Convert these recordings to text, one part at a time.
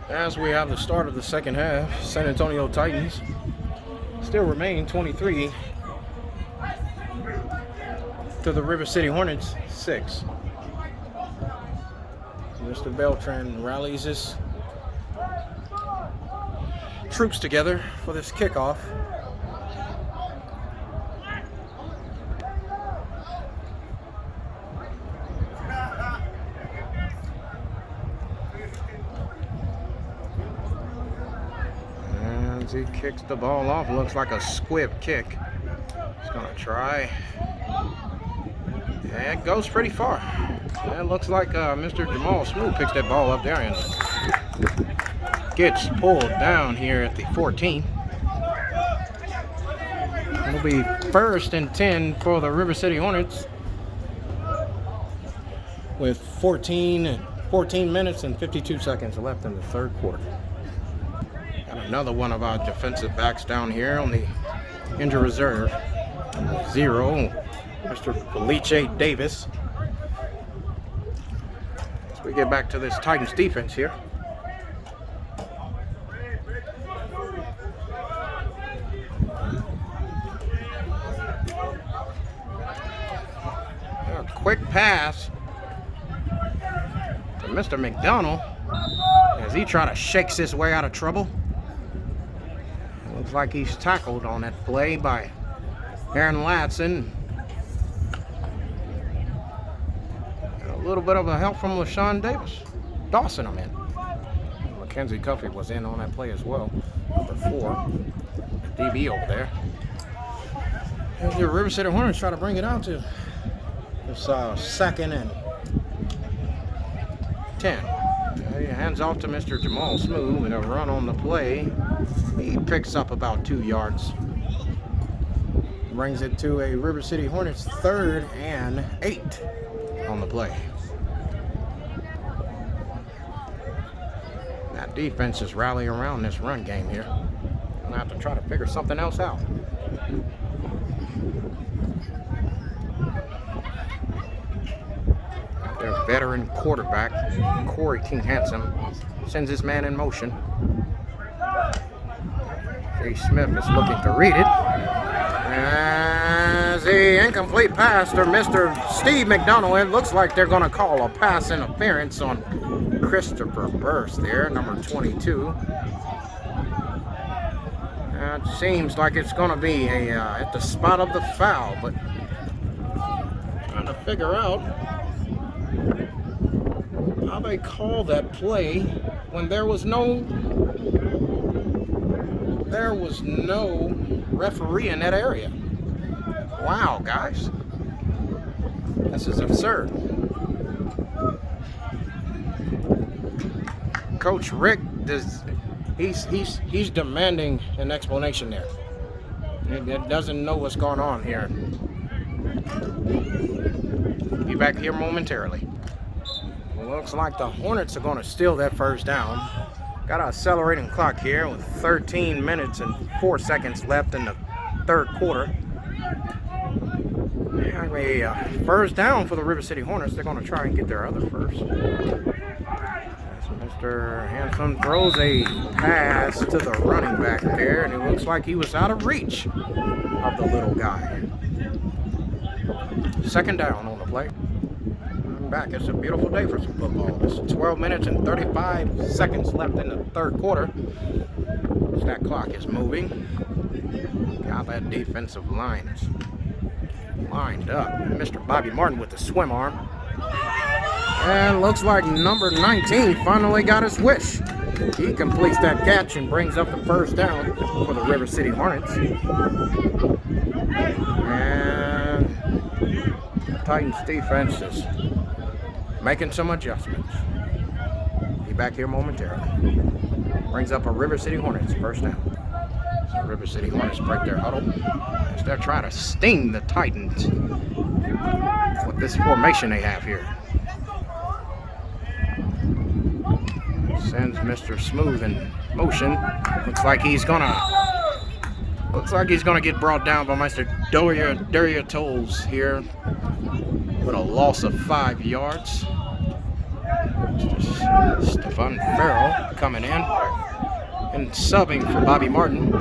As we have the start of the second half, San Antonio Titans still remain 23 to the RiverCity Hornets 6. Mr. Beltran rallies his troops together for this kickoff. As he kicks the ball off, looks like a squib kick. He's gonna try. And it goes pretty far. It looks like Mr. Jamal Smooth picks that ball up there and gets pulled down here at the 14. It'll be 1st and 10 for the RiverCity Hornets with 14 minutes and 52 seconds left in the third quarter. Got another one of our defensive backs down here on the injured reserve. 0, Mr. Felice Davis. As we get back to this Titans defense here. A quick pass to Mr. McDonald as he tries to shake his way out of trouble. Looks like he's tackled on that play by Aaron Ladson. A little bit of a help from LaShawn Dawson, Mackenzie Cuffey was in on that play as well. Number 4, DB over there. And the RiverCity Hornets try to bring it out to this 2nd and 10. He hands off to Mr. Jamal Smooth and a run on the play. He picks up about 2 yards. Brings it to a RiverCity Hornets 3rd and 8 on the play. That defense is rallying around this run game here. Gonna have to try to figure something else out. Their veteran quarterback, Corey King Handsome, sends his man in motion. Jay Smith is looking to read it. As the incomplete pass to Mr. Steve McDonald. It looks like they're going to call a pass interference on Christopher Burst there, number 22. It seems like it's going to be at the spot of the foul, but trying to figure out how they call that play when there was no referee in that area. Wow, guys, this is absurd. Coach Rick he's demanding an explanation there. He doesn't know what's going on here. Be back here momentarily. Looks like the Hornets are going to steal that first down. Got an accelerating clock here with 13 minutes and 4 seconds left in the third quarter. A first down for the RiverCity Hornets. They're going to try and get their other first. So Mr. Hanson throws a pass to the running back there, and it looks like he was out of reach of the little guy. 2nd down on the play. Back. It's a beautiful day for some football. It's 12 minutes and 35 seconds left in the third quarter. As that clock is moving. How that defensive line is lined up. Mr. Bobby Martin with the swim arm. And looks like number 19 finally got his wish. He completes that catch and brings up the first down for the RiverCity Hornets. And the Titans defense is making some adjustments. Be back here momentarily. Brings up a RiverCity Hornets first down. So RiverCity Hornets break their huddle as they're trying to sting the Titans with this formation they have here. Sends Mr. Smooth in motion. Looks like he's gonna get brought down by Mr. Daria Tolles here with a loss of 5 yards. Stefan Farrell coming in and subbing for Bobby Martin.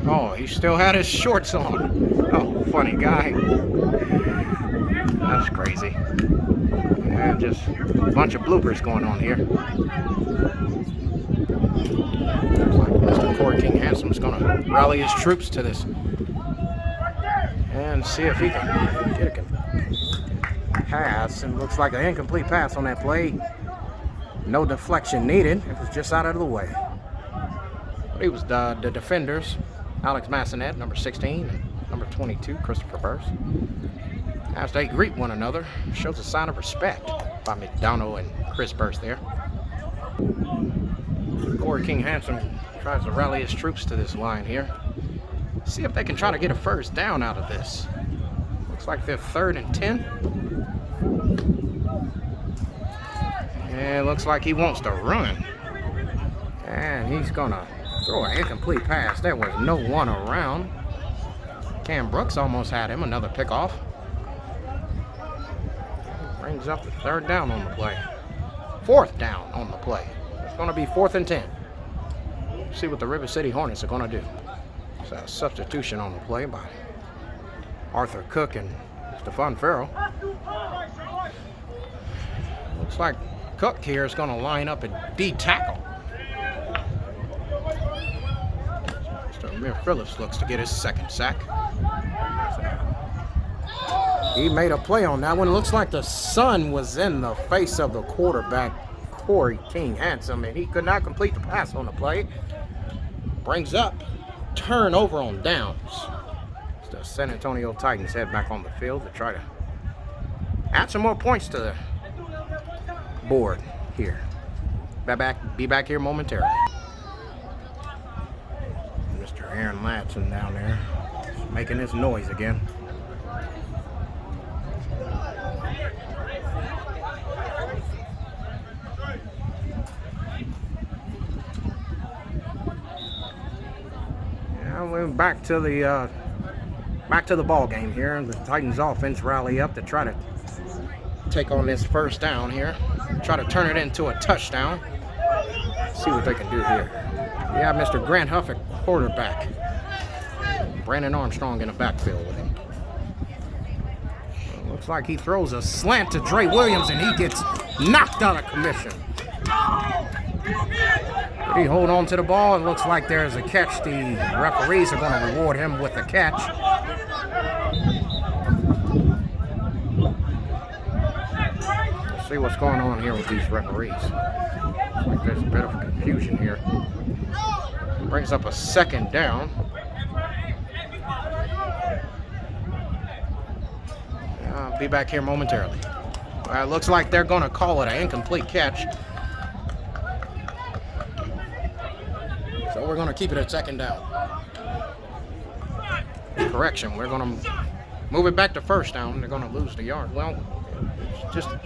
Oh, he still had his shorts on. Oh, funny guy. That's crazy. And just a bunch of bloopers going on here. Looks like Mr. Corey King Handsome's going to rally his troops to this and see if he can get a pass. And looks like an incomplete pass on that play. No deflection needed. It was just out of the way. But he was the defenders. Alex Massonet, number 16, and number 22, Christopher Burst. As they greet one another, shows a sign of respect by McDonald and Chris Burst there. Corey King Handsome tries to rally his troops to this line here. See if they can try to get a first down out of this. Looks like they're 3rd and 10. And it looks like he wants to run. And he's gonna throw an incomplete pass. There was no one around. Cam Brooks almost had him. Another pickoff. Brings up the 3rd down on the play. 4th down on the play. It's going to be 4th and 10. See what the RiverCity Hornets are going to do. It's a substitution on the play by Arthur Cook and Stefan Farrell. Looks like Cook here is going to line up at D tackle. Mr. Amir Phillips looks to get his 2nd sack. He made a play on that one. Looks like the sun was in the face of the quarterback, Corey King Handsome, and he could not complete the pass on the play. Brings up turnover on downs. The San Antonio Titans head back on the field to try to add some more points to the board here. Be back here momentarily. Mr. Aaron Latson down there making his noise again. We're back to the ball game here. The Titans offense rally up to try to take on this 1st down here. Try to turn it into a touchdown. See what they can do here. We have Mr. Grant Huff at quarterback. Brandon Armstrong in the backfield with him. Looks like he throws a slant to Dre Williams and he gets knocked out of commission. He hold on to the ball. It looks like there's a catch. The referees are going to reward him with a catch. Let's see what's going on here with these referees. Looks like there's a bit of confusion here. Brings up a 2nd down. I'll be back here momentarily. Looks like they're going to call it an incomplete catch. So we're going to keep it at 2nd down. Correction, we're going to move it back to 1st down. They're going to lose the yard. Well,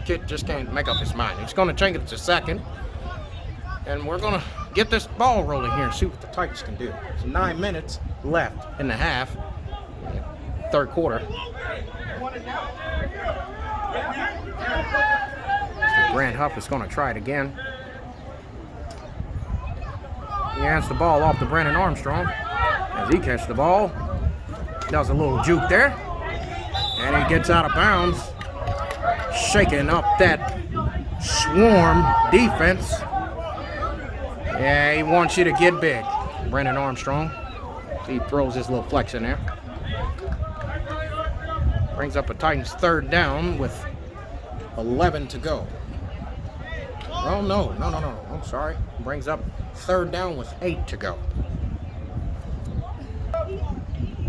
kid just can't make up his mind. He's going to change it to 2nd. And we're going to get this ball rolling here and see what the Titans can do. It's 9 minutes left in the half. 3rd quarter. Mr. Grant Huff is going to try it again. He hands the ball off to Brandon Armstrong. As he catches the ball, does a little juke there. And he gets out of bounds, shaking up that swarm defense. Yeah, he wants you to get big, Brandon Armstrong. He throws his little flex in there. Brings up a Titans 3rd down with 11 to go. Oh, no. I'm sorry. Brings up 3rd down with 8 to go.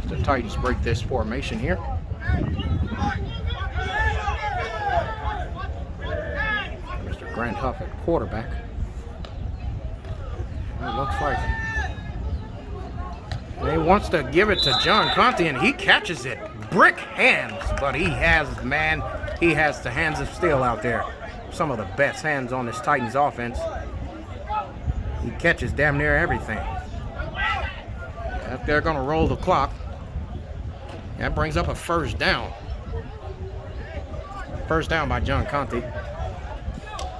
The Titans break this formation here. Mr. Grant Huff at quarterback. It looks like he wants to give it to John Conte, and he catches it. Brick hands, but he has the hands of steel out there. Some of the best hands on this Titans offense. He catches damn near everything. If they're going to roll the clock, that brings up a 1st down. 1st down by John Conte.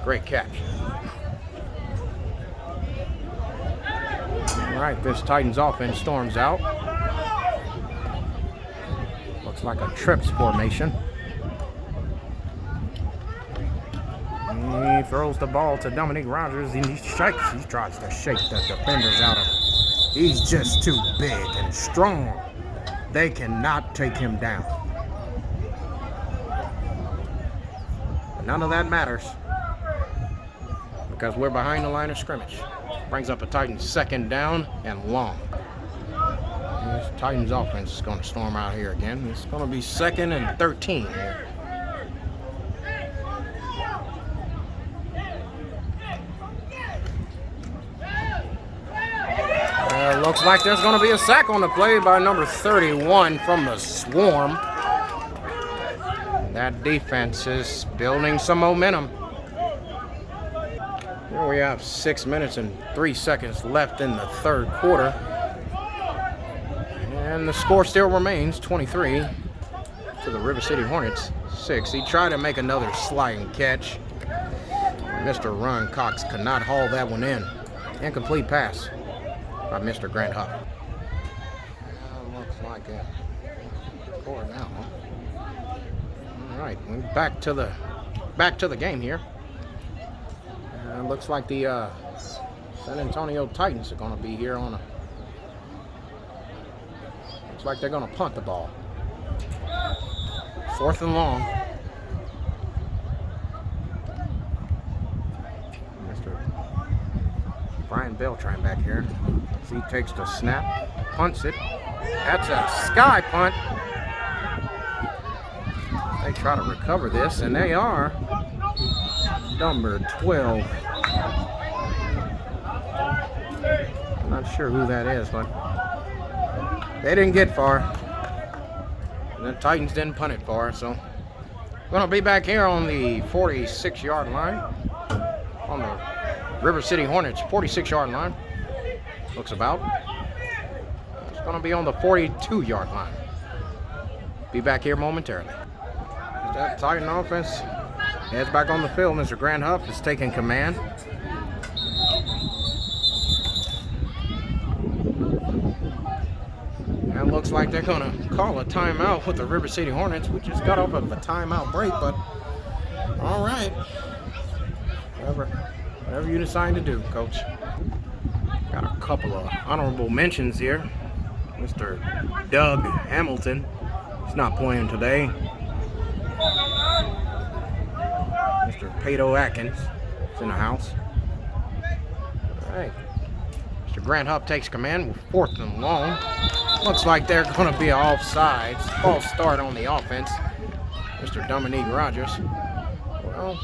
Great catch. All right, this Titans offense storms out. Looks like a trips formation. He throws the ball to Dominique Rogers and he shakes. He tries to shake the defenders out of it. He's just too big and strong. They cannot take him down. But none of that matters because we're behind the line of scrimmage. Brings up a Titans second down and long. This Titans offense is going to storm out here again. It's going to be 2nd and 13 here. Looks like there's going to be a sack on the play by number 31 from the Swarm. That defense is building some momentum. Here we have 6 minutes and 3 seconds left in the third quarter. And the score still remains 23 to the RiverCity Hornets 6. He tried to make another sliding catch. Mr. Ron Cox could not haul that one in. Incomplete pass by Mr. Grant Huff. Looks like a score now. All right, we're back to the game here. Looks like the San Antonio Titans are going to be here on a. Looks like they're going to punt the ball. 4th and long. Mr. Brian Beltran back here. He takes the snap, punts it. That's a sky punt. They try to recover this, and they are. Number 12. I'm not sure who that is, but they didn't get far. And the Titans didn't punt it far, so we're going to be back here on the 46-yard line. On the RiverCity Hornets 46-yard line. Looks about. It's going to be on the 42-yard line. Be back here momentarily. That Titan offense heads back on the field. Mr. Grant Huff is taking command. And it looks like they're going to call a timeout with the RiverCity Hornets. We just got off of a timeout break, but all right. Whatever you decide to do, Coach. Got a couple of honorable mentions here. Mr. Doug Hamilton is not playing today. Mr. Pato Atkins is in the house. All right. Mr. Grant Huff takes command with 4th and long. Looks like they're going to be offsides. False start on the offense. Mr. Dominique Rogers. Well,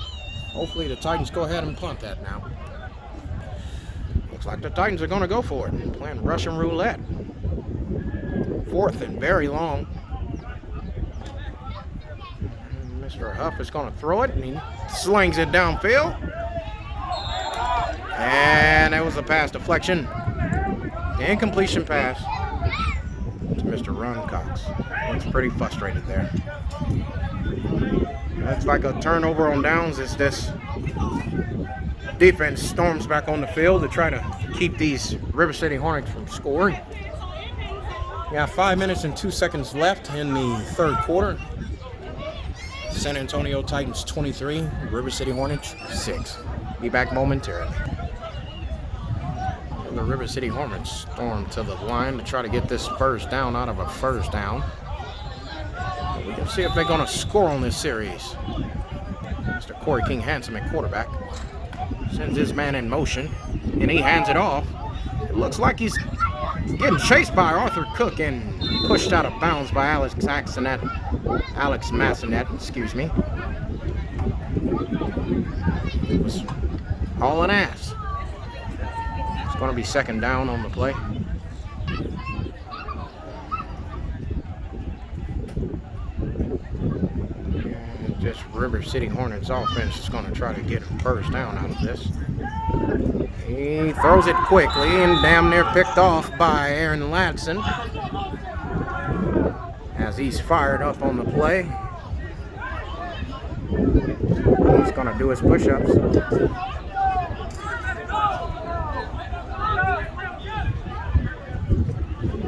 hopefully the Titans go ahead and punt that now. Looks like the Titans are going to go for it. Playing Russian roulette. 4th and very long. And Mr. Huff is going to throw it, and he slings it downfield. And that was a pass deflection. Incompletion pass to Mr. Ron Cox. Looks pretty frustrated there. Looks like a turnover on downs as this defense storms back on the field to try to keep these RiverCity Hornets from scoring. We got 5 minutes and 2 seconds left in the third quarter. San Antonio Titans 23, RiverCity Hornets 6. Be back momentarily. The RiverCity Hornets storm to the line to try to get this first down out of a first down. We can see if they're going to score on this series. Mr. Corey King Handsome at quarterback. Sends his man in motion, and he hands it off. It looks like he's getting chased by Arthur Cook and pushed out of bounds by Alex Massonet, excuse me. It was hauling ass. It's going to be 2nd down on the play. And just RiverCity Hornets offense is going to try to get a first down out of this. He throws it quickly and damn near picked off by Aaron Ladson as he's fired up on the play. He's going to do his push-ups.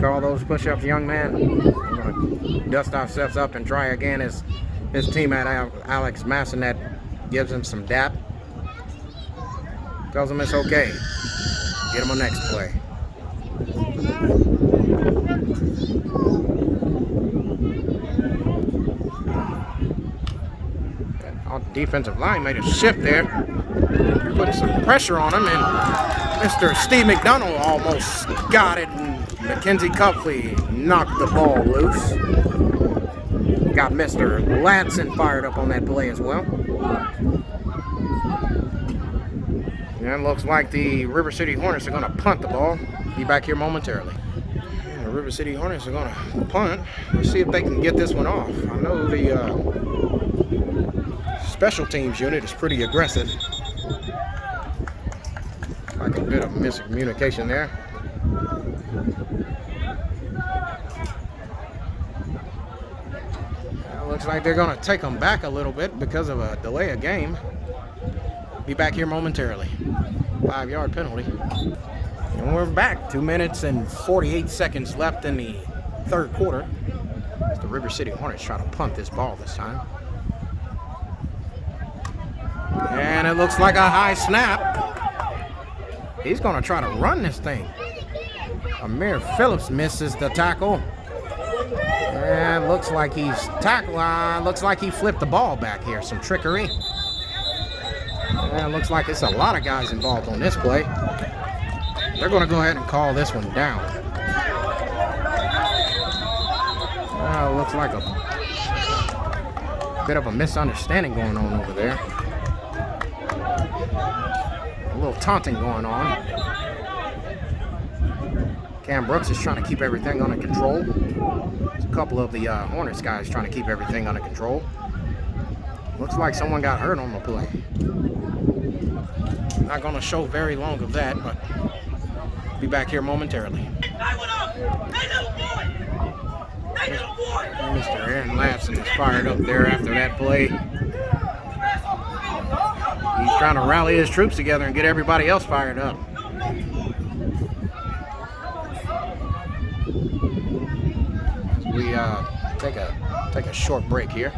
Call those push-ups, young man. We're going to dust ourselves up and try again as his teammate Alex Massonet gives him some dap. Tells him it's okay. Get him a next play. Our defensive line made a shift there, putting some pressure on him, and Mr. Steve McDonald almost got it, and Mackenzie Cuffley knocked the ball loose. Got Mr. Ladson fired up on that play as well. And it looks like the RiverCity Hornets are going to punt the ball. Be back here momentarily. And the RiverCity Hornets are going to punt. Let's see if they can get this one off. I know the special teams unit is pretty aggressive. Like a bit of miscommunication there. Looks like they're going to take them back a little bit because of a delay of game. Be back here momentarily. 5-yard penalty. And we're back. 2 minutes and 48 seconds left in the third quarter. As the RiverCity Hornets try to punt this ball this time. And it looks like a high snap. He's going to try to run this thing. Amir Phillips misses the tackle. And looks like he's tackled. Looks like he flipped the ball back here. Some trickery. And looks like it's a lot of guys involved on this play. They're going to go ahead and call this one down. Looks like a bit of a misunderstanding going on over there. A little taunting going on. Cam Brooks is trying to keep everything under control. There's a couple of the Hornets guys trying to keep everything under control. Looks like someone got hurt on the play. Not going to show very long of that, but be back here momentarily. Mr. Aaron Ladson is fired up there after that play. He's trying to rally his troops together and get everybody else fired up. We take a short break here.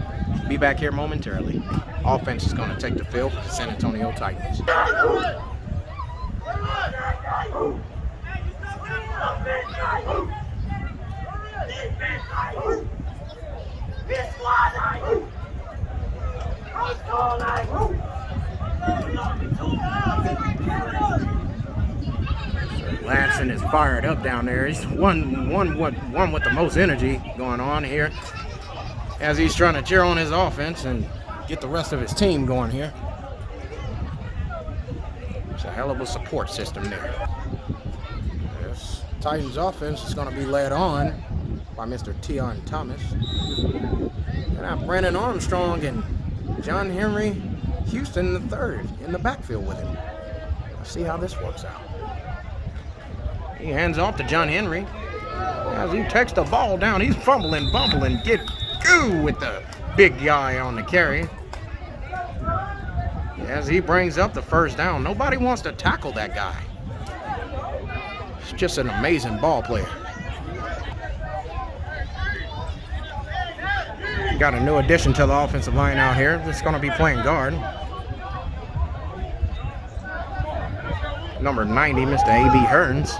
Be back here momentarily. Offense is going to take the field for the San Antonio Titans. Ladson is fired up down there. He's one with the most energy going on here as he's trying to cheer on his offense and get the rest of his team going here. It's a hell of a support system there. This Titans offense is going to be led on by Mr. Tion Thomas. And now Brandon Armstrong and John Henry Houston III in the backfield with him. Let's see how this works out. He hands off to John Henry. As he takes the ball down, he's fumbling, bumbling, get goo with the big guy on the carry. As he brings up the first down, nobody wants to tackle that guy. It's just an amazing ball player. Got a new addition to the offensive line out here that's going to be playing guard. Number 90, Mr. A.B. Hearns.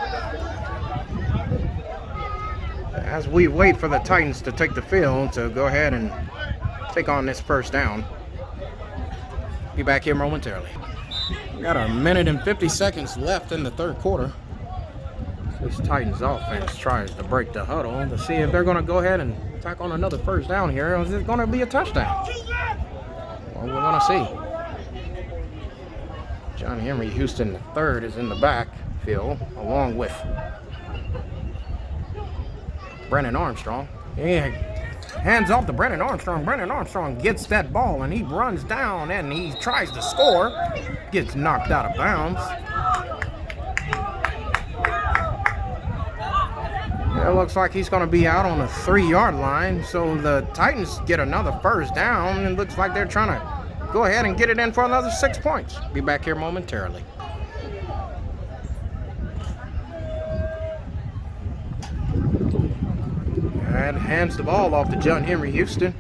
As we wait for the Titans to take the field to go ahead and take on this first down. Be back here momentarily. We got a minute and 50 seconds left in the third quarter. This Titans offense tries to break the huddle to see if they're going to go ahead and tack on another first down here. Or is it going to be a touchdown? Well, we're going to see. John Henry Houston III is in the backfield along with Brandon Armstrong. Yeah, hands off to Brandon Armstrong. Brandon Armstrong gets that ball and he runs down and he tries to score. Gets knocked out of bounds. It looks like he's going to be out on the 3-yard line. So the Titans get another first down. And it looks like they're trying to go ahead and get it in for another 6 points. Be back here momentarily. And hands the ball off to John Henry Houston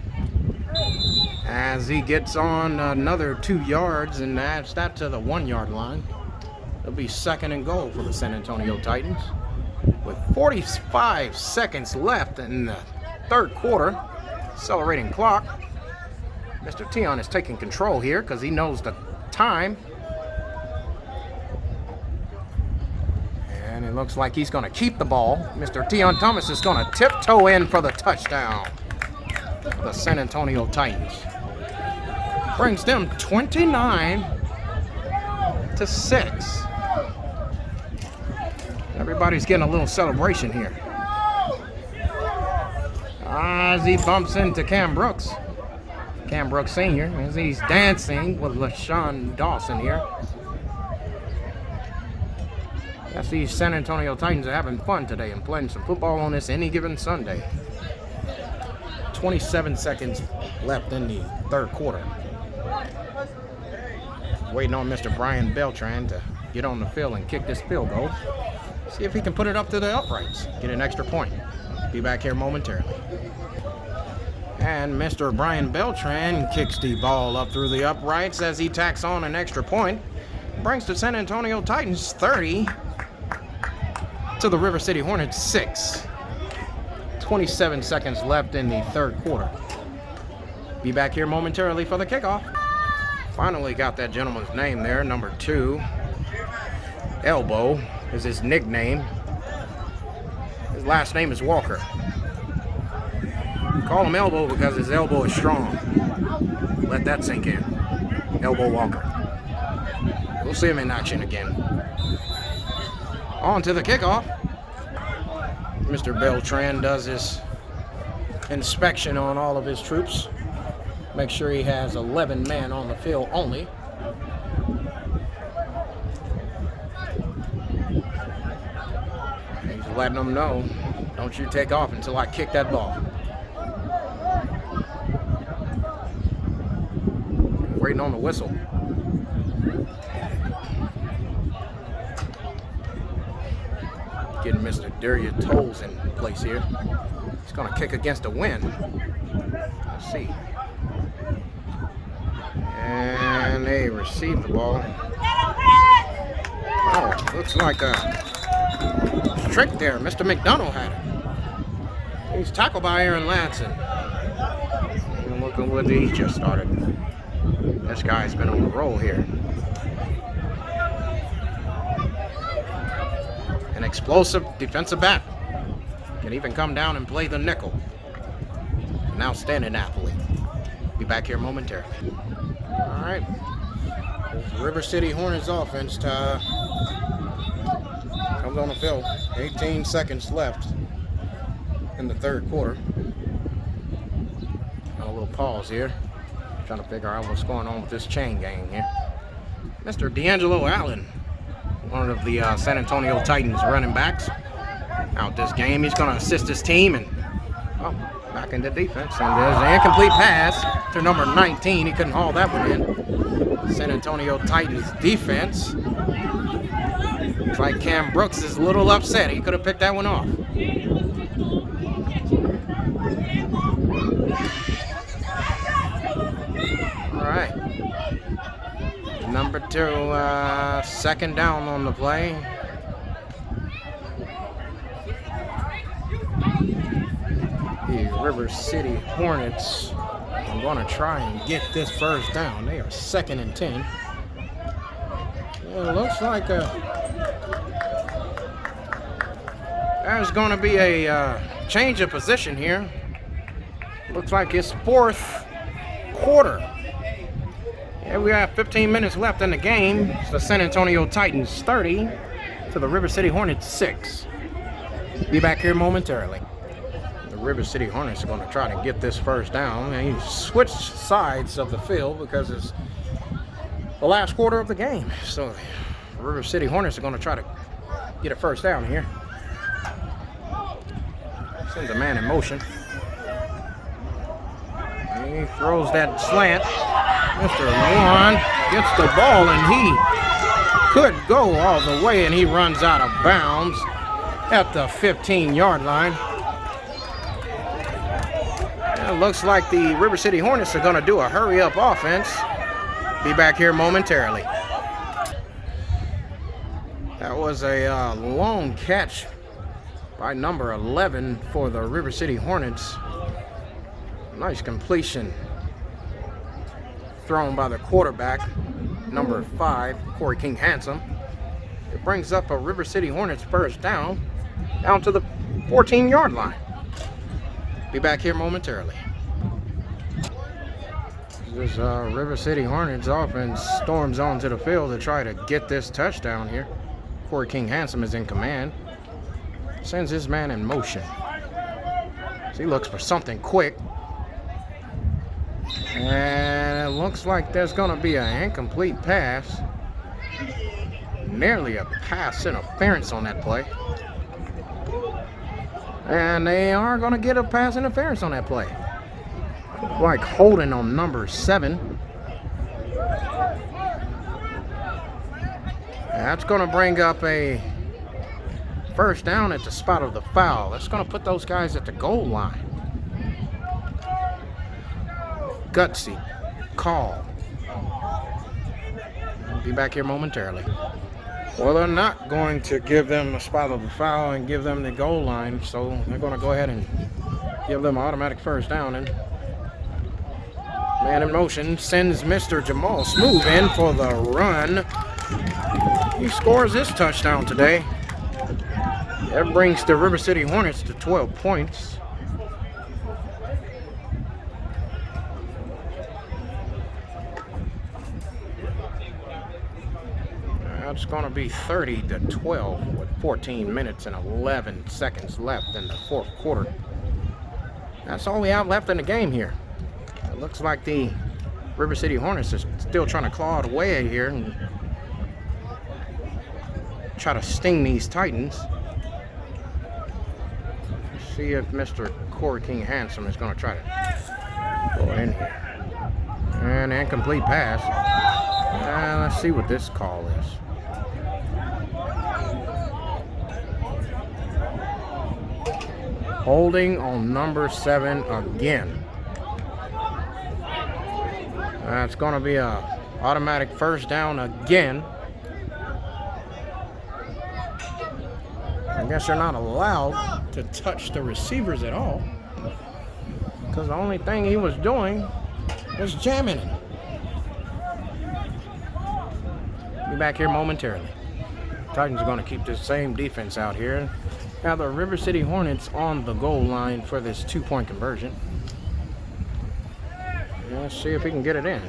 as he gets on another 2 yards and adds that to the 1-yard line. It'll be 2nd and goal for the San Antonio Titans with 45 seconds left in the 3rd quarter. Accelerating clock. Mr. Tion is taking control here because he knows the time. And it looks like he's going to keep the ball. Mr. Tion Thomas is going to tiptoe in for the touchdown. The San Antonio Titans. Brings them 29-6. Everybody's getting a little celebration here. As he bumps into Cam Brooks. Cam Brooks Sr. as he's dancing with LaShawn Dawson here. Yes, these San Antonio Titans are having fun today and playing some football on this any given Sunday. 27 seconds left in the 3rd quarter. Waiting on Mr. Brian Beltran to get on the field and kick this field goal. See if he can put it up to the uprights. Get an extra point. Be back here momentarily. And Mr. Brian Beltran kicks the ball up through the uprights as he tacks on an extra point. Brings the San Antonio Titans 30 to the RiverCity Hornets 6. 27 seconds left in the 3rd quarter. Be back here momentarily for the kickoff. Finally got that gentleman's name there, number 2. Elbow is his nickname. His last name is Walker. Call him Elbow because his elbow is strong. Let that sink in. Elbow Walker. We'll see him in action again. On to the kickoff. Mr. Beltran does his inspection on all of his troops. Make sure he has 11 men on the field only. He's letting them know, don't you take off until I kick that ball. Waiting on the whistle. Getting Mr. Darius Tolles in place here. He's going to kick against the wind. Let's see. And they receive the ball. Oh, looks like a trick there. Mr. McDonald had it. He's tackled by Aaron Ladson. And look at what he just started. This guy's been on the roll here. An explosive defensive back. Can even come down and play the nickel. An outstanding athlete. Be back here momentarily. All right. RiverCity Hornets offense comes on the field. 18 seconds left in the 3rd quarter. Got a little pause here. Trying to figure out what's going on with this chain gang here. Mr. D'Angelo Allen, one of the San Antonio Titans running backs, out this game. He's going to assist his team and back into defense. And there's an incomplete pass to number 19. He couldn't haul that one in. San Antonio Titans defense. Looks like Cam Brooks is a little upset. He could have picked that one off. All right. Number 2, 2nd down on the play. The RiverCity Hornets are going to try and get this first down. They are 2nd and 10. It looks like there's going to be a change of position here. Looks like it's 4th quarter. Yeah, we have 15 minutes left in the game. It's the San Antonio Titans 30 to the RiverCity Hornets 6. Be back here momentarily. The RiverCity Hornets are going to try to get this first down. And he switched sides of the field because it's the last quarter of the game. So the RiverCity Hornets are going to try to get a first down here. Sends a man in motion. He throws that slant. Mr. Warren gets the ball, and he could go all the way, and he runs out of bounds at the 15-yard line. It looks like the RiverCity Hornets are going to do a hurry-up offense. Be back here momentarily. That was a long catch by number 11 for the RiverCity Hornets. Nice completion thrown by the quarterback, number 5, Corey King Handsome. It brings up a RiverCity Hornets first down to the 14-yard line. Be back here momentarily. This RiverCity Hornets offense storms onto the field to try to get this touchdown here. Corey King Handsome is in command. Sends his man in motion. So he looks for something quick. And it looks like there's going to be an incomplete pass. Nearly a pass interference on that play. And they are going to get a pass interference on that play. Like holding on number 7. That's going to bring up a first down at the spot of the foul. That's going to put those guys at the goal line. Gutsy call. I'll be back here momentarily. Well, they're not going to give them a spot of the foul and give them the goal line, so they're going to go ahead and give them an automatic first down. And man in motion sends Mr. Jamal Smooth in for the run. He scores this touchdown today. That brings the RiverCity Hornets to 12 points. That's going to be 30-12 with 14 minutes and 11 seconds left in the fourth quarter. That's all we have left in the game here. It looks like the RiverCity Hornets is still trying to claw it away here and try to sting these Titans. Let's see if Mr. Corey King Handsome is going to try to go in here. And incomplete pass. Let's see what this call is. Holding on number 7 again. That's going to be a automatic first down again. I guess you're not allowed to touch the receivers at all, because the only thing he was doing was jamming it. Be back here momentarily. Titans are going to keep this same defense out here. Now the RiverCity Hornets on the goal line for this 2-point conversion. Let's see if he can get it in.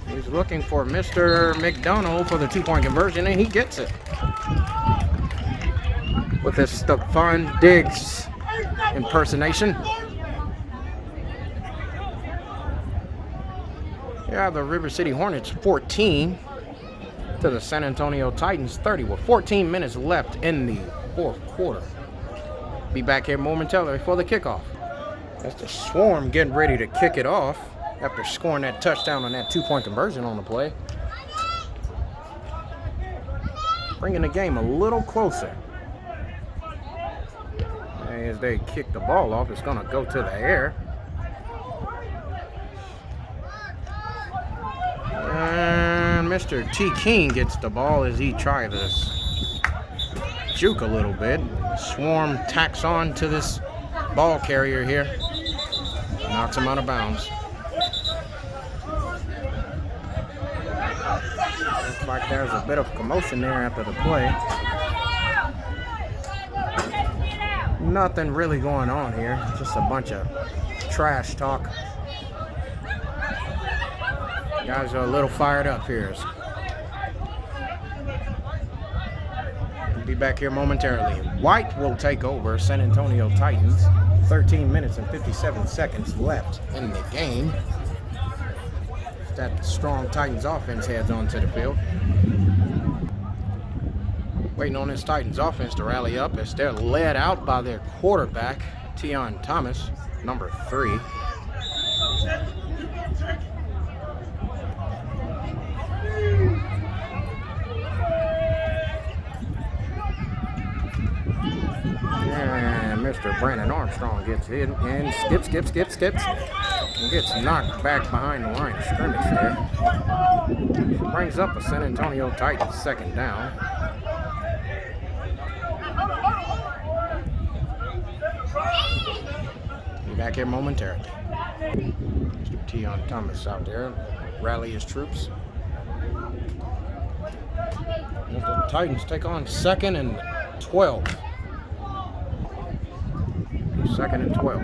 He's looking for Mr. McDonald for the 2-point conversion, and he gets it. With this Stephon Diggs impersonation. Yeah, the RiverCity Hornets 14 to the San Antonio Titans 30 with 14 minutes left in the fourth quarter. Be back here momentarily for the kickoff. That's the Swarm getting ready to kick it off after scoring that touchdown on that 2-point conversion on the play. Bringing the game a little closer. As they kick the ball off, it's going to go to the air. And Mr. T. King gets the ball as he tries to juke a little bit. Swarm tacks on to this ball carrier here. Knocks him out of bounds. Looks like there's a bit of commotion there after the play. Nothing really going on here. Just a bunch of trash talk. Guys are a little fired up here. We'll be back here momentarily. White will take over San Antonio Titans. 13 minutes and 57 seconds left in the game. That strong Titans offense heads onto the field. Waiting on this Titans offense to rally up as they're led out by their quarterback, Tion Thomas, number 3. And Mr. Brandon Armstrong gets hit and skips, and gets knocked back behind the line of scrimmage there. Brings up a San Antonio Titans 2nd down. Be back here momentarily. Mr. Tion Thomas out there, rally his troops. As the Titans take on 2nd and 12. 2nd and 12.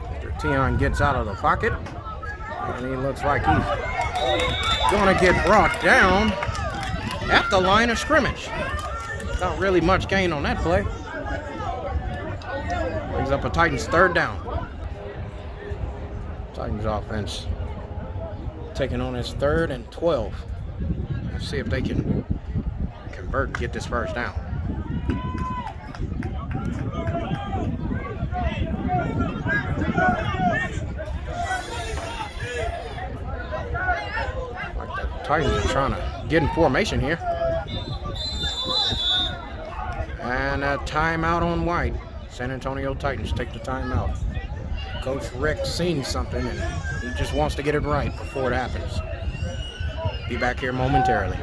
Mr. Tion gets out of the pocket, and he looks like he's going to get brought down at the line of scrimmage. Not really much gain on that play. Brings up a Titans 3rd down. Titans offense taking on his 3rd and 12. Let's see if they can convert and get this first down. Like the Titans are trying to get in formation here. And a timeout on White. San Antonio Titans take the timeout. Coach Rick seen something and he just wants to get it right before it happens. Be back here momentarily.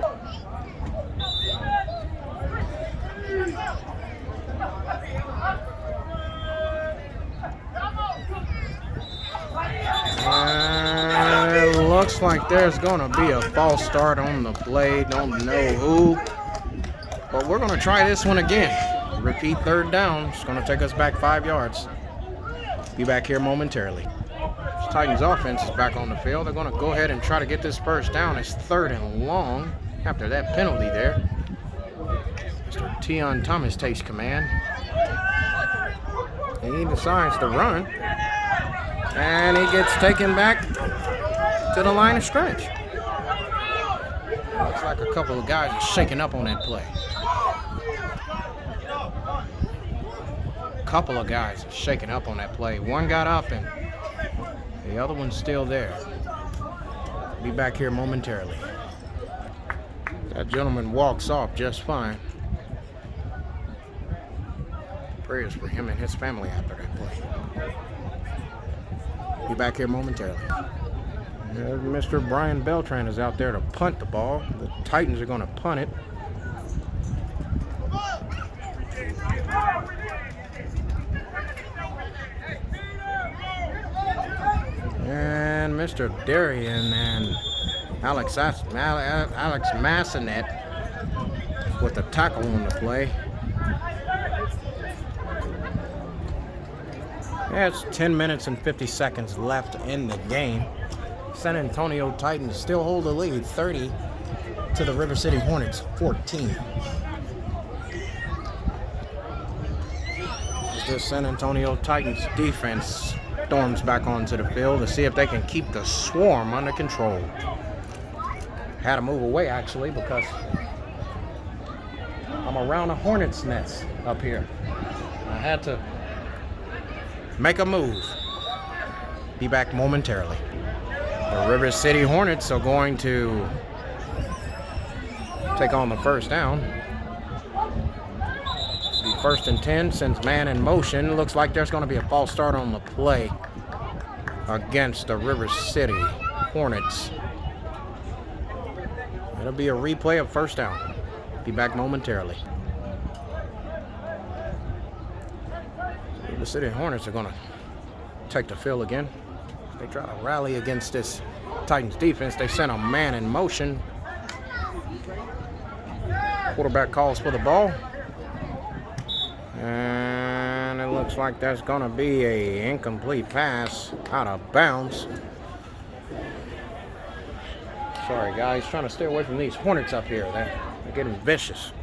It looks like there's going to be a false start on the play. Don't know who. But we're going to try this one again. Repeat 3rd down. It's going to take us back 5 yards. Be back here momentarily. This Titans offense is back on the field. They're going to go ahead and try to get this first down. It's 3rd and long after that penalty there. Mr. Tion Thomas takes command. And he decides to run. And he gets taken back to the line of scrimmage. Looks like a couple of guys are shaking up on that play. Couple of guys are shaking up on that play. One got up and the other one's still there. Be back here momentarily. That gentleman walks off just fine. Prayers for him and his family after that play. Be back here momentarily. Mr. Brian Beltran is out there to punt the ball. The Titans are going to punt it. And Mr. Darian and Alex Massonet with the tackle on the play. It's 10 minutes and 50 seconds left in the game. San Antonio Titans still hold the lead, 30 to the RiverCity Hornets, 14. This San Antonio Titans defense storms back onto the field to see if they can keep the swarm under control. Had to move away actually because I'm around a Hornets nest up here. I had to make a move. Be back momentarily. The RiverCity Hornets are going to take on the first down. Be 1st and 10 since man in motion. Looks like there's going to be a false start on the play against the RiverCity Hornets. It'll be a replay of 1st down. Be back momentarily. The City Hornets are going to take the field again. They try to rally against this Titans defense. They sent a man in motion. Quarterback calls for the ball. And it looks like that's going to be an incomplete pass out of bounds. Sorry, guys. Trying to stay away from these Hornets up here. They're getting vicious.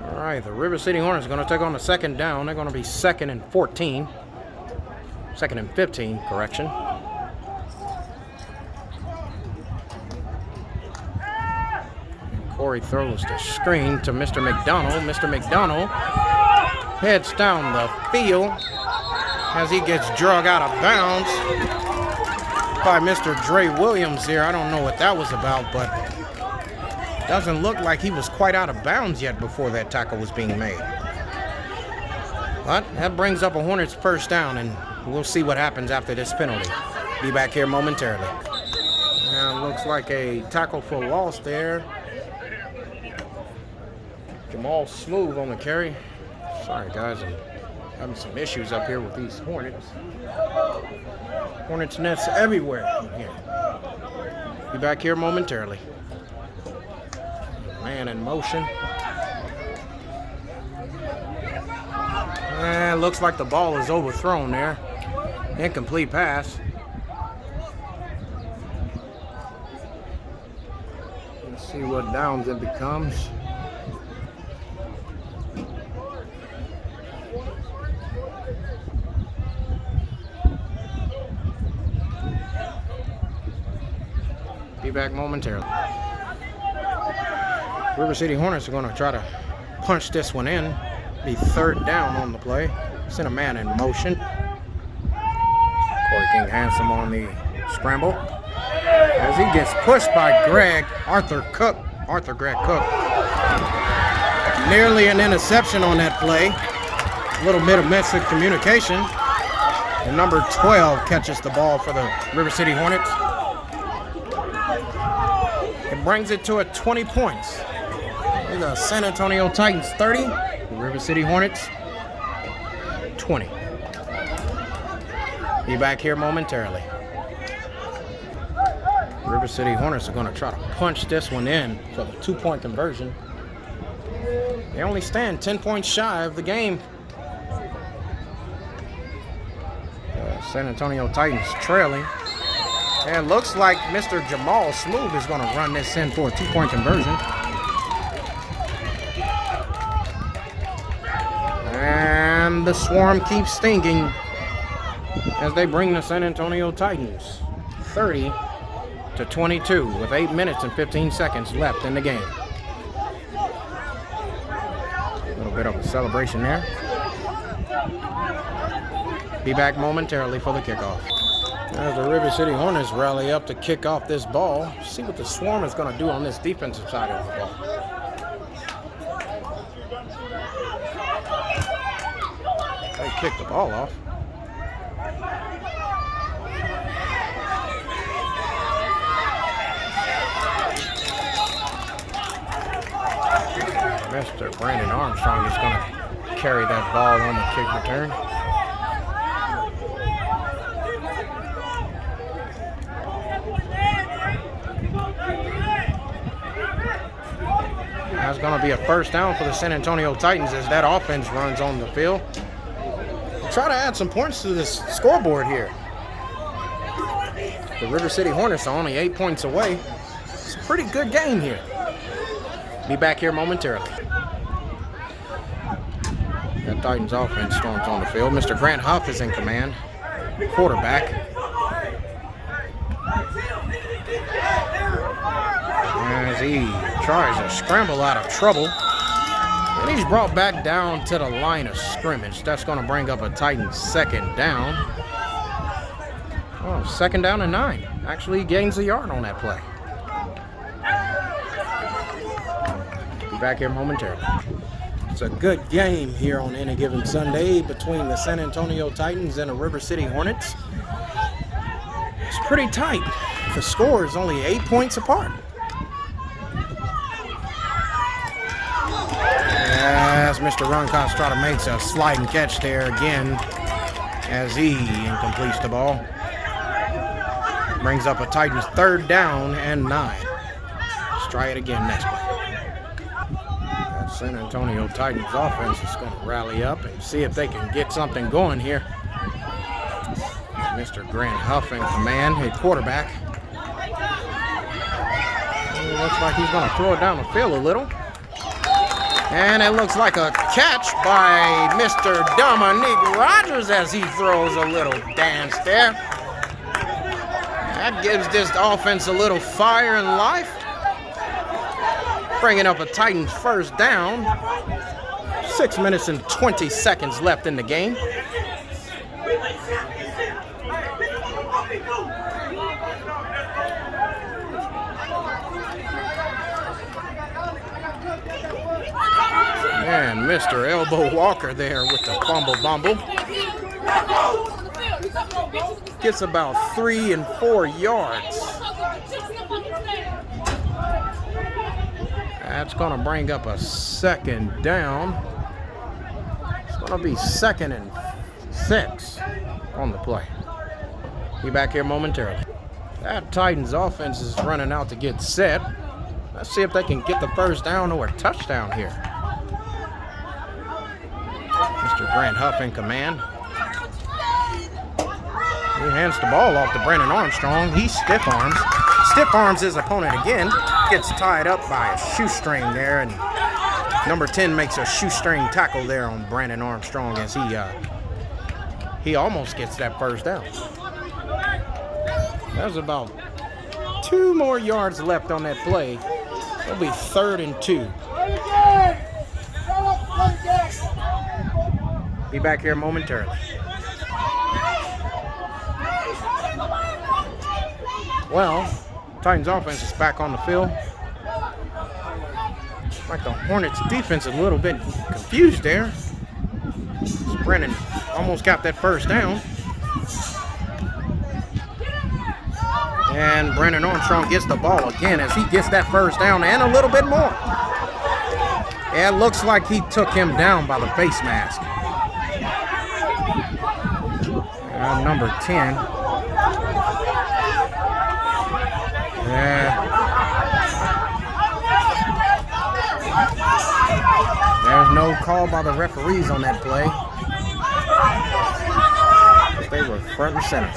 All right, the RiverCity Hornets are going to take on the 2nd down. They're going to be 2nd and 14. 2nd and 15, correction. Corey throws the screen to Mr. McDonald. Mr. McDonald heads down the field as he gets drug out of bounds by Mr. Dre Williams here. I don't know what that was about, but doesn't look like he was quite out of bounds yet before that tackle was being made. But that brings up a Hornets first down, and we'll see what happens after this penalty. Be back here momentarily. Now, looks like a tackle for loss there. Jamal Smooth on the carry. Sorry, guys, I'm having some issues up here with these Hornets. Hornets nets everywhere here. Be back here momentarily. Man in motion. And looks like the ball is overthrown there. Incomplete pass. Let's see what downs it becomes. Be back momentarily. RiverCity Hornets are going to try to punch this one in. Be 3rd down on the play. Send a man in motion. Corey King Handsome on the scramble. As he gets pushed by Arthur Greg Cook. Nearly an interception on that play. A little bit of missed communication. And number 12 catches the ball for the RiverCity Hornets. It brings it to 20 points. The San Antonio Titans 30, RiverCity Hornets 20. Be back here momentarily. RiverCity Hornets are going to try to punch this one in for the 2-point conversion. They only stand 10 points shy of the game. San Antonio Titans trailing. And looks like Mr. Jamal Smooth is going to run this in for a 2-point conversion. And the swarm keeps stinging as they bring the San Antonio Titans 30-22 with 8 minutes and 15 seconds left in the game. A little bit of a celebration there. Be back momentarily for the kickoff. As the RiverCity Hornets rally up to kick off this ball, see what the swarm is going to do on this defensive side of the ball. They kick the ball off. Mr. Brandon Armstrong is going to carry that ball on the kick return. That's going to be a first down for the San Antonio Titans as that offense runs on the field. Try to add some points to this scoreboard here. The RiverCity Hornets are only 8 points away. It's a pretty good game here. Be back here momentarily. That Titans offense storms on the field. Mr. Grant Huff is in command. Quarterback. As he tries to scramble out of trouble. And he's brought back down to the line of scrimmage. That's going to bring up a Titans 2nd down. Oh, 2nd down and 9. Actually, he gains a yard on that play. Be back here momentarily. It's a good game here on any given Sunday between the San Antonio Titans and the RiverCity Hornets. It's pretty tight. The score is only 8 points apart. As Mr. Runcott's trying to make a sliding catch there again as he incompletes the ball. Brings up a Titans 3rd down and 9. Let's try it again next play. That San Antonio Titans offense is going to rally up and see if they can get something going here. Mr. Grant Huff in command, his quarterback. It looks like he's going to throw it down the field a little. And it looks like a catch by Mr. Dominique Rogers as he throws a little dance there. That gives this offense a little fire and life. Bringing up a Titans first down. 6 minutes and 20 seconds left in the game. And Mr. Elbow Walker there with the fumble bumble. Gets about 3 and 4 yards. That's going to bring up a second down. It's going to be 2nd and 6 on the play. Be back here momentarily. That Titans offense is running out to get set. Let's see if they can get the first down or a touchdown here. Mr. Grant Huff in command. He hands the ball off to Brandon Armstrong. He stiff arms his opponent again. Gets tied up by a shoestring there, and number 10 makes a shoestring tackle there on Brandon Armstrong as he almost gets that first down. There's about 2 more yards left on that play. It'll be 3rd and 2. Be back here momentarily. Well, Titans offense is back on the field. Like the Hornets defense a little bit confused there. Brennan almost got that first down. And Brandon Armstrong gets the ball again as he gets that first down and a little bit more. Yeah, it looks like he took him down by the face mask. Number 10. There's no call by the referees on that play. They were front and center.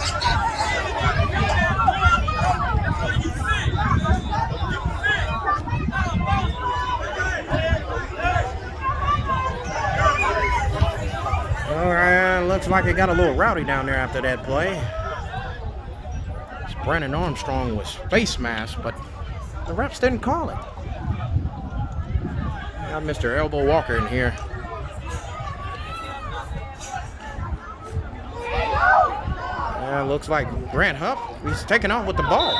All right, looks like it got a little rowdy down there after that play. Brandon Armstrong was face masked, but the refs didn't call it. Got Mr. Elbow Walker in here. Yeah, looks like Grant Huff, he's taking off with the ball.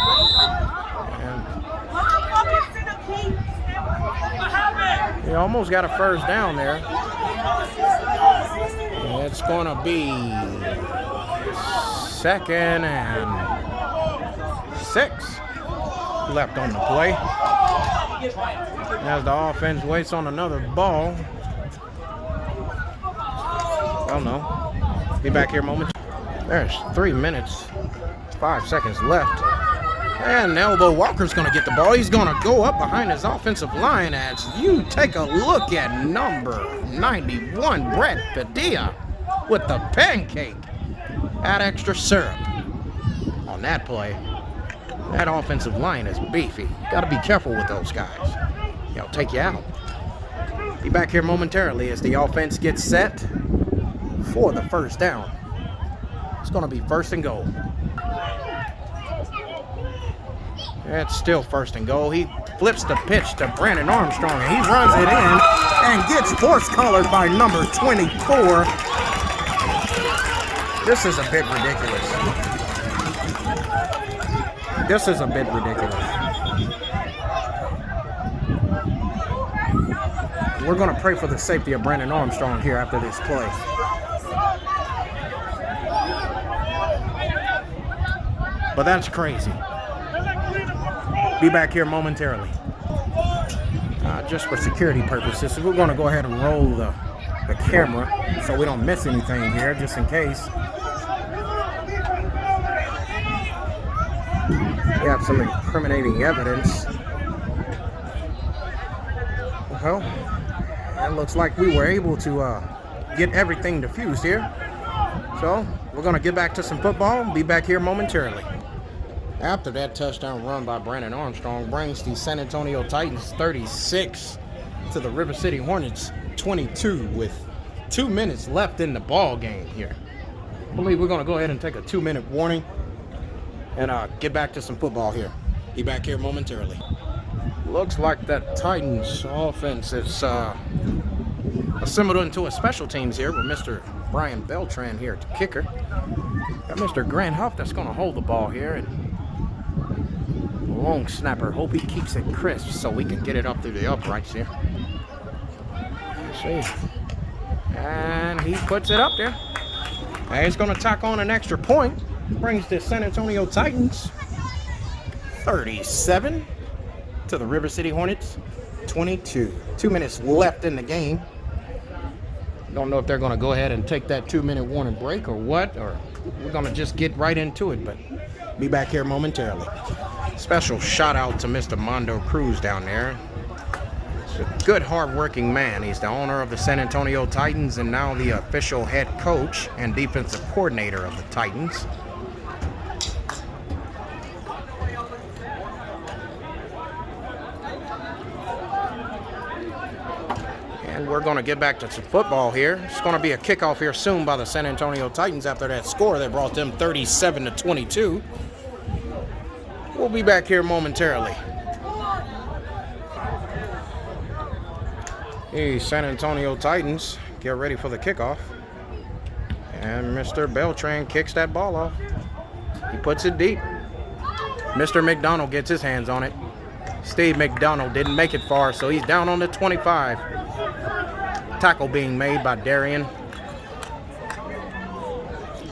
And he almost got a first down there. It's going to be 2nd and 6 left on the play. As the offense waits on another ball. Well, no. Be back here a moment. There's 3 minutes, 5 seconds left. And Elbow Walker's going to get the ball. He's going to go up behind his offensive line as you take a look at number 91, Brett Padilla, with the pancake. Add extra syrup on that play. That offensive line is beefy. Got to be careful with those guys. They'll take you out. Be back here momentarily as the offense gets set for the first down. It's going to be 1st and goal. It's still 1st and goal. He flips the pitch to Brandon Armstrong, and he runs it in and gets horse-collared by number 24. This is a bit ridiculous. This is a bit ridiculous. We're going to pray for the safety of Brandon Armstrong here after this play. But that's crazy. Be back here momentarily. Just for security purposes, we're going to go ahead and roll the camera so we don't miss anything here, just in case. We have some incriminating evidence. Well, it looks like we were able to get everything diffused here. So we're going to get back to some football and be back here momentarily. After that touchdown run by Brandon Armstrong brings the San Antonio Titans 36 to the RiverCity Hornets 22 with 2 minutes left in the ball game here. I believe we're going to go ahead and take a 2-minute warning and get back to some football here. Be back here momentarily. Looks like that Titans offense is assembled into a special teams here with Mr. Brian Beltran here at the kicker. Got Mr. Grant Huff that's going to hold the ball here, and long snapper. Hope he keeps it crisp so we can get it up through the uprights here. Let's see. And he puts it up there. And he's going to tack on an extra point. Brings the San Antonio Titans 37 to the RiverCity Hornets 22. 2 minutes left in the game. Don't know if they're going to go ahead and take that 2-minute warning break or what, or we're going to just get right into it, but be back here momentarily. Special shout out to Mr. Mondo Cruz down there. He's a good, hard-working man. He's the owner of the San Antonio Titans and now the official head coach and defensive coordinator of the Titans. And we're going to get back to some football here. It's going to be a kickoff here soon by the San Antonio Titans after that score that brought them 37 to 22. We'll be back here momentarily. Hey, San Antonio Titans, get ready for the kickoff. And Mr. Beltran kicks that ball off. He puts it deep. Mr. McDonald gets his hands on it. Steve McDonald didn't make it far, so he's down on the 25. Tackle being made by Darian.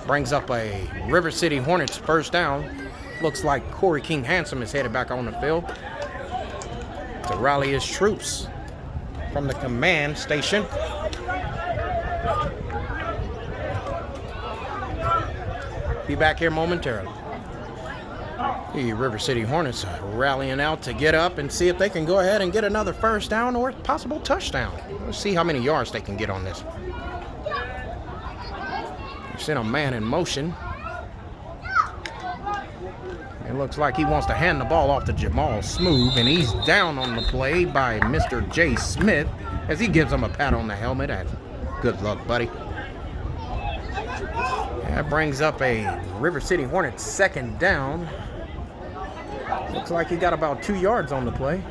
Brings up a RiverCity Hornets first down. Looks like Corey King Handsome is headed back on the field to rally his troops from the command station. Be back here momentarily. The RiverCity Hornets are rallying out to get up and see if they can go ahead and get another first down or a possible touchdown. Let's see how many yards they can get on this. They've sent a man in motion. It looks like he wants to hand the ball off to Jamal Smooth, and he's down on the play by Mr. Jay Smith as he gives him a pat on the helmet. Good luck, buddy. That brings up a RiverCity Hornets second down. Looks like he got about 2 yards on the play.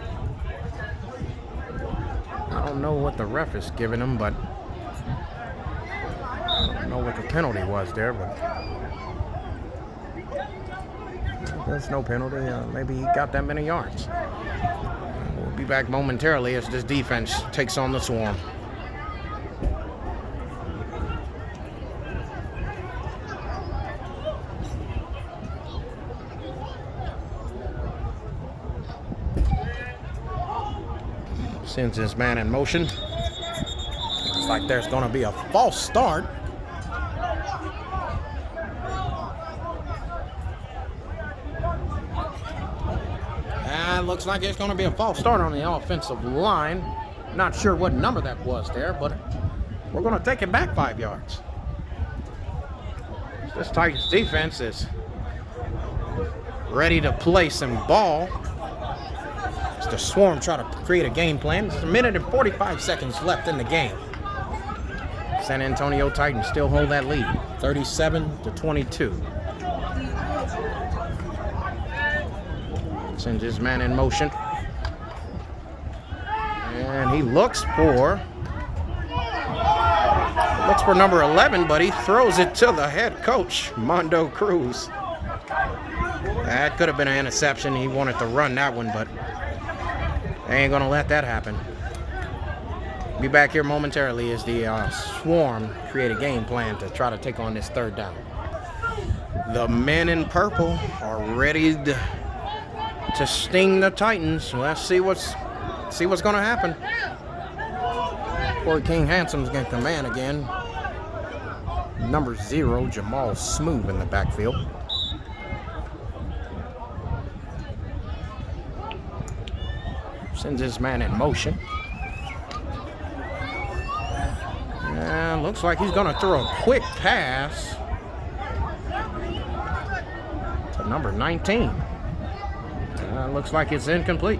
I don't know what the ref is giving him, but I don't know what the penalty was there, but there's no penalty. Maybe he got that many yards. We'll be back momentarily as this defense takes on the swarm. Sends his man in motion. Looks like there's going to be a false start. Looks like it's going to be a false start on the offensive line. Not sure what number that was there, but we're going to take it back 5 yards. This Titans defense is ready to play some ball. As the Swarm try to create a game plan. There's 1 minute and 45 seconds left in the game. San Antonio Titans still hold that lead, 37 to 22. Sends his man in motion. And he looks for number 11, but he throws it to the head coach, Mondo Cruz. That could have been an interception. He wanted to run that one, but they ain't going to let that happen. Be back here momentarily as the Swarm create a game plan to try to take on this third down. The men in purple are ready to sting the Titans. Let's see what's going to happen. Corey King Handsome's going to man again. Number 0, Jamal Smooth in the backfield. Sends his man in motion. And looks like he's going to throw a quick pass to number 19. Looks like it's incomplete.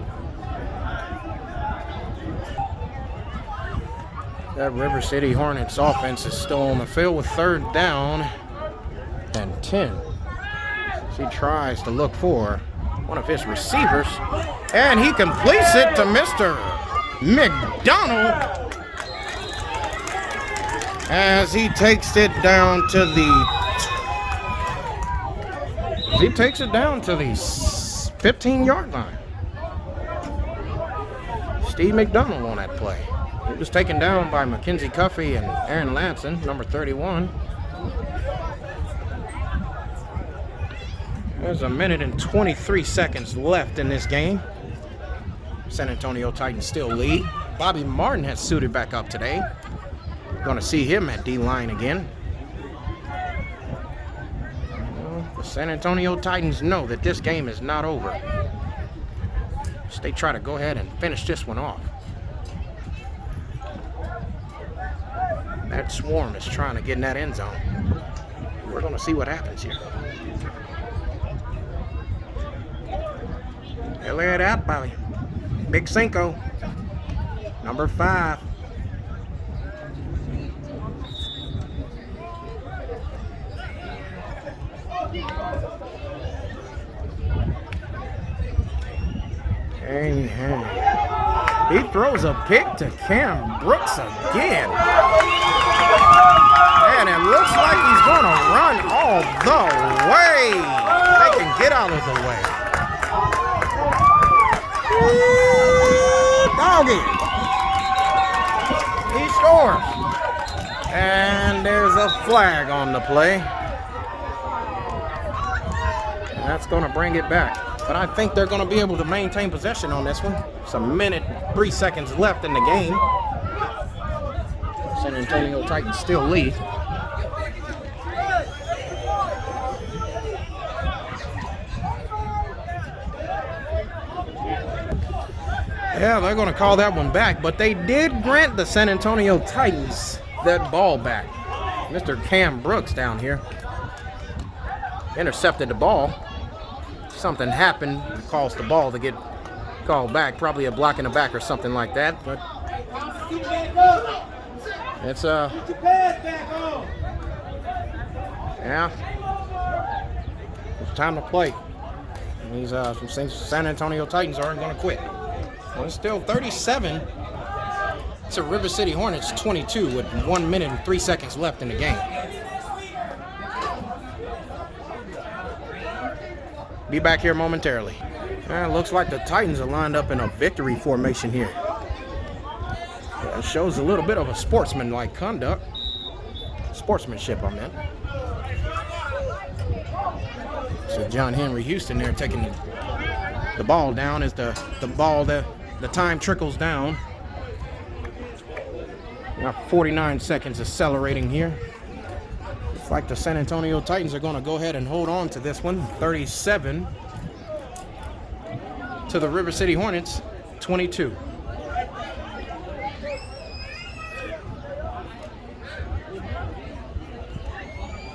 That River City Hornets offense is still on the field with 3rd down and 10. He tries to look for one of his receivers, and he completes it to Mr. McDonald as he takes it down to the 15-yard line. Steve McDonald on that play. It was taken down by Mackenzie Cuffey and Aaron Lamson, number 31. There's a minute and 23 seconds left in this game. San Antonio Titans still lead. Bobby Martin has suited back up today. Going to see him at D-line again. Well, the San Antonio Titans know that this game is not over. So they try to go ahead and finish this one off. That swarm is trying to get in that end zone. We're going to see what happens here. They lay it out by Big Cinco, number 5. And he throws a pick to Cam Brooks again. And it looks like he's going to run all the way. They can get out of the way. Doggy. He scores. And there's a flag on the play. And that's going to bring it back. But I think they're going to be able to maintain possession on this one. It's a minute, 3 seconds left in the game. San Antonio Titans still lead. Yeah, they're going to call that one back, but they did grant the San Antonio Titans that ball back. Mr. Cam Brooks down here intercepted the ball. Something happened that caused the ball to get called back, probably a block in the back or something like that, but it's yeah, it's time to play. And these San Antonio Titans aren't going to quit. Well, it's still 37 to River City Hornets 22 with 1 minute and 3 seconds left in the game. Be back here momentarily. It looks like the Titans are lined up in a victory formation here. It shows a little bit of a sportsman-like conduct. Sportsmanship, I meant. So John Henry Houston there taking the ball down as the time trickles down. About 49 seconds accelerating here. Looks like the San Antonio Titans are going to go ahead and hold on to this one. 37 to the River City Hornets, 22.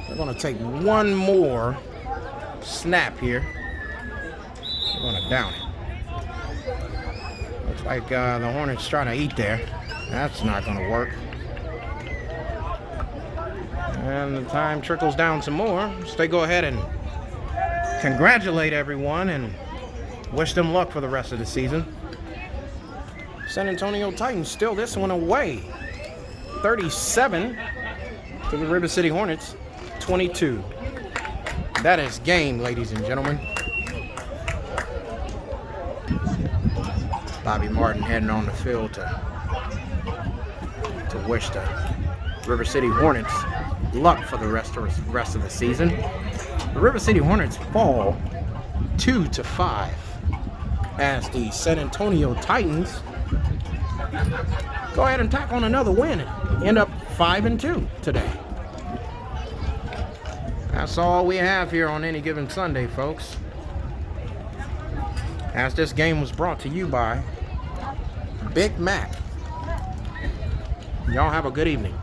They're going to take one more snap here. They're going to down it. Looks like the Hornets trying to eat there. That's not going to work. And the time trickles down some more. So they go ahead and congratulate everyone and wish them luck for the rest of the season. San Antonio Titans still this one away. 37 to the River City Hornets, 22. That is game, ladies and gentlemen. Bobby Martin heading on the field to wish the River City Hornets luck for the rest of the season. The River City Hornets fall 2-5 as the San Antonio Titans go ahead and tack on another win and end up 5-2 today. That's all we have here on any given Sunday, folks. As this game was brought to you by Big Mac. Y'all have a good evening.